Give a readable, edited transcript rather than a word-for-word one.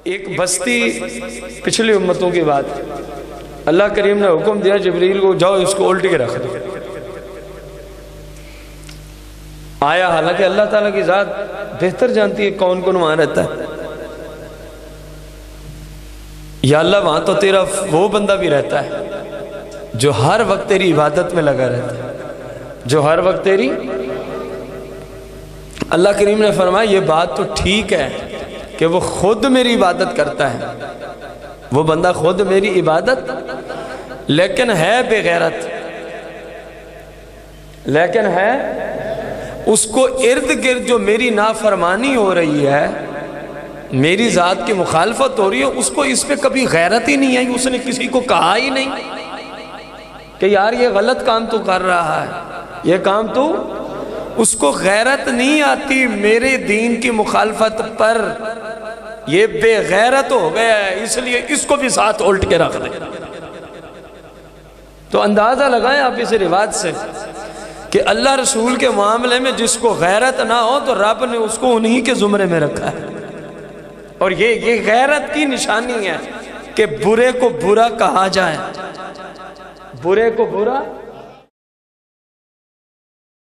ایک بستی پچھلی امتوں کی بات، اللہ کریم نے حکم دیا جبریل کو، جاؤ اس کو الٹ کے رکھ دو۔ آیا، حالانکہ اللہ تعالیٰ کی ذات بہتر جانتی ہے کون کون وہاں رہتا ہے۔ یا اللہ وہاں تو تیرا وہ بندہ بھی رہتا ہے جو ہر وقت تیری عبادت میں لگا رہتا ہے، جو ہر وقت تیری۔ اللہ کریم نے فرمایا یہ بات تو ٹھیک ہے کہ وہ خود میری عبادت کرتا ہے، وہ بندہ خود میری عبادت، لیکن ہے بے غیرت، لیکن ہے اس کو ارد گرد جو میری نافرمانی ہو رہی ہے، میری ذات کی مخالفت ہو رہی ہے، اس کو اس پہ کبھی غیرت ہی نہیں آئی، اس نے کسی کو کہا ہی نہیں کہ یار یہ غلط کام تو کر رہا ہے، یہ کام تو، اس کو غیرت نہیں آتی میرے دین کی مخالفت پر، یہ بے غیرت ہو گیا ہے، اس لیے اس کو بھی ساتھ الٹ کے رکھ دیں۔ تو اندازہ لگائیں آپ اس روایت سے کہ اللہ رسول کے معاملے میں جس کو غیرت نہ ہو تو رب نے اس کو انہی کے زمرے میں رکھا ہے۔ اور یہ غیرت کی نشانی ہے کہ برے کو برا کہا جائے، برے کو برا